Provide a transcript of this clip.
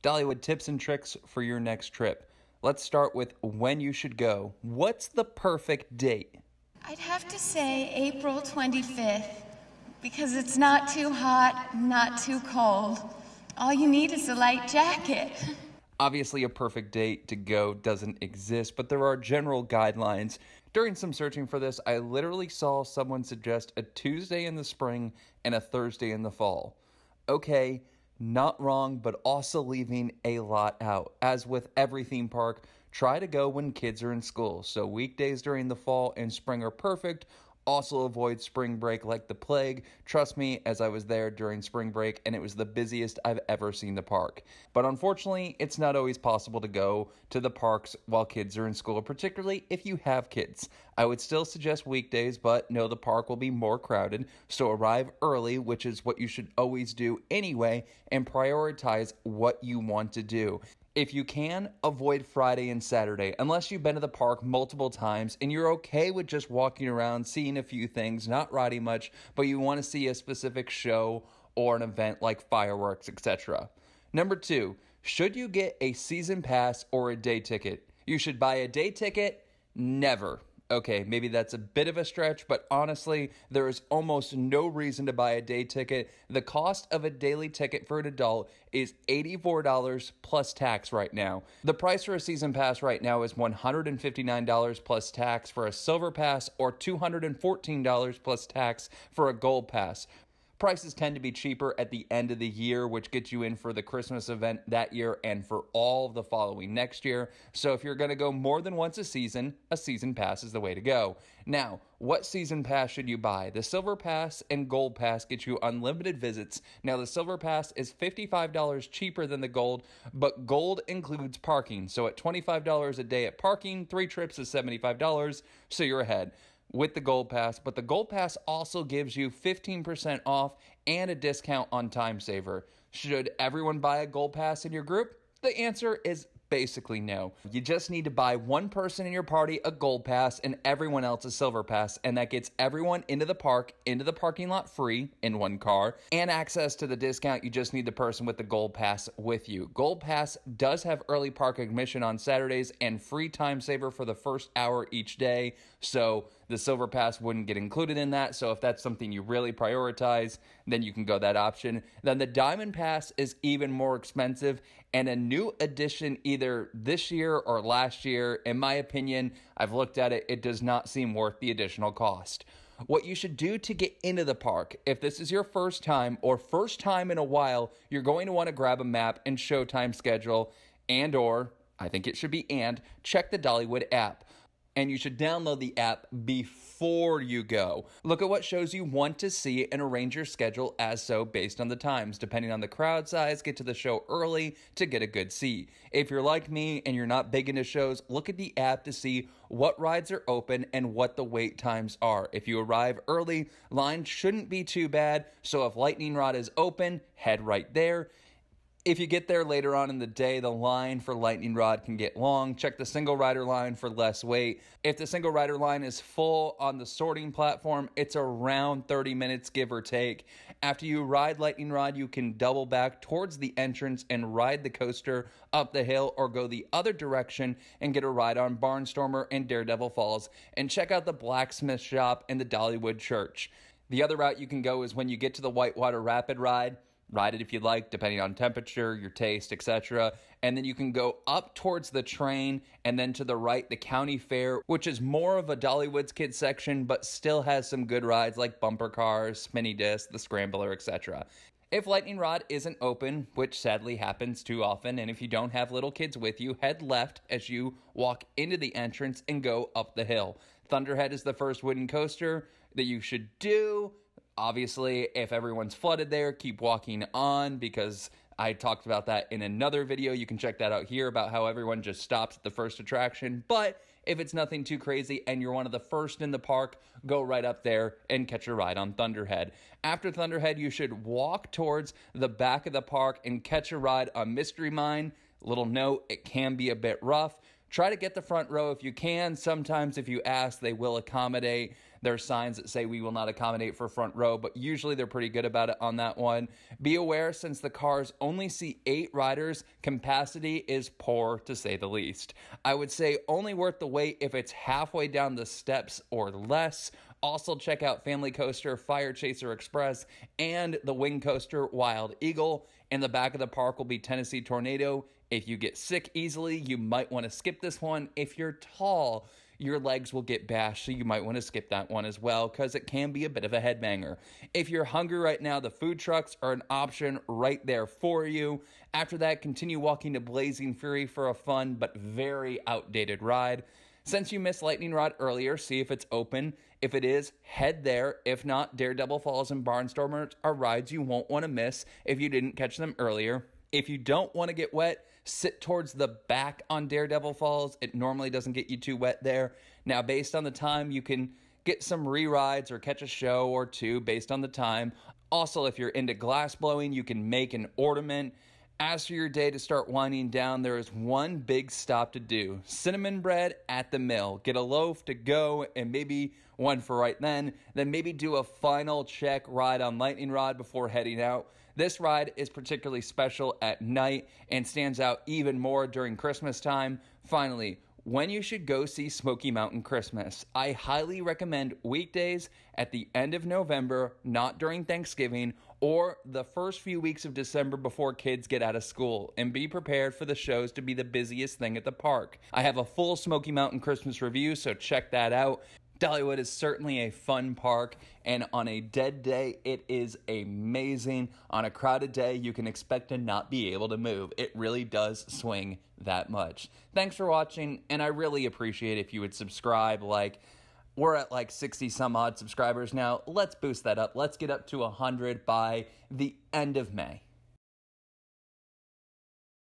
Dollywood tips and tricks for your next trip. Let's start with when you should go. What's the perfect date? I'd have to say April 25th, because it's not too hot, not too cold. All you need is a light jacket. Obviously, a perfect date to go doesn't exist, but there are general guidelines. During some searching for this, I literally saw someone suggest a Tuesday in the spring and a Thursday in the fall. Okay, not wrong, but also leaving a lot out. As with every theme park, try to go when kids are in school. So weekdays during the fall and spring are perfect. Also avoid spring break like the plague. Trust me, as I was there during spring break and it was the busiest I've ever seen the park. But unfortunately, it's not always possible to go to the parks while kids are in school, particularly if you have kids. I would still suggest weekdays, but know the park will be more crowded, so arrive early, which is what you should always do anyway, and prioritize what you want to do. If you can, avoid Friday and Saturday, unless you've been to the park multiple times and you're okay with just walking around, seeing a few things, not riding much, but you want to see a specific show or an event like fireworks, etc. Number 2, should you get a season pass or a day ticket? You should buy a day ticket? Never. Okay, maybe that's a bit of a stretch, but honestly, there is almost no reason to buy a day ticket. The cost of a daily ticket for an adult is $84 plus tax right now. The price for a season pass right now is $159 plus tax for a silver pass or $214 plus tax for a gold pass. Prices tend to be cheaper at the end of the year, which gets you in for the Christmas event that year and for all of the following next year. So if you're going to go more than once a season pass is the way to go. Now, what season pass should you buy? The Silver Pass and Gold Pass get you unlimited visits. Now, the Silver Pass is $55 cheaper than the Gold, but Gold includes parking. So at $25 a day at parking, 3 trips is $75, so you're ahead with the Gold Pass, but the Gold Pass also gives you 15% off and a discount on Time Saver. Should everyone buy a Gold Pass in your group? The answer is basically no. You just need to buy one person in your party a Gold Pass and everyone else a Silver Pass, and that gets everyone into the park, into the parking lot free in one car, and access to the discount. You just need the person with the Gold Pass with you. Gold Pass does have early park admission on Saturdays and free Time Saver for the first hour each day, so the Silver Pass wouldn't get included in that. So if that's something you really prioritize, then you can go that option. Then the Diamond Pass is even more expensive and a new addition either this year or last year. In my opinion, I've looked at it, it does not seem worth the additional cost. What you should do to get into the park, if this is your first time or first time in a while, you're going to want to grab a map and showtime schedule I think it should be check the Dollywood app. And you should download the app before you go. Look at what shows you want to see and arrange your schedule as so based on the times. Depending on the crowd size, get to the show early to get a good seat. If you're like me and you're not big into shows, look at the app to see what rides are open and what the wait times are. If you arrive early, line shouldn't be too bad. So if Lightning Rod is open, head right there. If you get there later on in the day, the line for Lightning Rod can get long. Check the single rider line for less wait. If the single rider line is full on the sorting platform, it's around 30 minutes, give or take. After you ride Lightning Rod, you can double back towards the entrance and ride the coaster up the hill or go the other direction and get a ride on Barnstormer and Daredevil Falls and check out the blacksmith shop and the Dollywood Church. The other route you can go is when you get to the Whitewater Rapid Ride. Ride it if you like, depending on temperature, your taste, etc. And then you can go up towards the train, and then to the right, the county fair, which is more of a Dollywood's kids section, but still has some good rides like bumper cars, spinny disc, the scrambler, etc. If Lightning Rod isn't open, which sadly happens too often, and if you don't have little kids with you, head left as you walk into the entrance and go up the hill. Thunderhead is the first wooden coaster that you should do. Obviously, if everyone's flooded there, keep walking on because I talked about that in another video. You can check that out here about how everyone just stops at the first attraction. But if it's nothing too crazy and you're one of the first in the park, go right up there and catch a ride on Thunderhead. After Thunderhead, you should walk towards the back of the park and catch a ride on Mystery Mine. Little note, it can be a bit rough. Try to get the front row if you can. Sometimes if you ask, they will accommodate. There are signs that say we will not accommodate for front row, but usually they're pretty good about it on that one. Be aware, since the cars only see 8 riders, capacity is poor to say the least. I would say only worth the wait if it's halfway down the steps or less. Also check out Family Coaster, Fire Chaser Express, and the Wing Coaster Wild Eagle. In the back of the park will be Tennessee Tornado. If you get sick easily, you might want to skip this one. If you're tall, your legs will get bashed, so you might want to skip that one as well, because it can be a bit of a headbanger. If you're hungry right now, the food trucks are an option right there for you. After that, continue walking to Blazing Fury for a fun but very outdated ride. Since you missed Lightning Rod earlier, see if it's open. If it is, head there. If not, Daredevil Falls and Barnstormers are rides you won't want to miss if you didn't catch them earlier. If you don't want to get wet, sit towards the back on Daredevil Falls. It normally doesn't get you too wet there. Now, based on the time, you can get some re-rides or catch a show or two based on the time. Also, if you're into glass blowing, you can make an ornament. As for your day to start winding down, there is one big stop to do. Cinnamon bread at the mill. Get a loaf to go and maybe one for right then. Then maybe do a final check ride on Lightning Rod before heading out. This ride is particularly special at night and stands out even more during Christmas time. Finally, when you should go see Smoky Mountain Christmas. I highly recommend weekdays at the end of November, not during Thanksgiving, or the first few weeks of December before kids get out of school, and be prepared for the shows to be the busiest thing at the park. I have a full Smoky Mountain Christmas review, so check that out. Dollywood is certainly a fun park, and on a dead day, it is amazing. On a crowded day, you can expect to not be able to move. It really does swing that much. Thanks for watching, and I really appreciate if you would subscribe. We're at 60 some odd subscribers now. Let's boost that up. Let's get up to 100 by the end of May.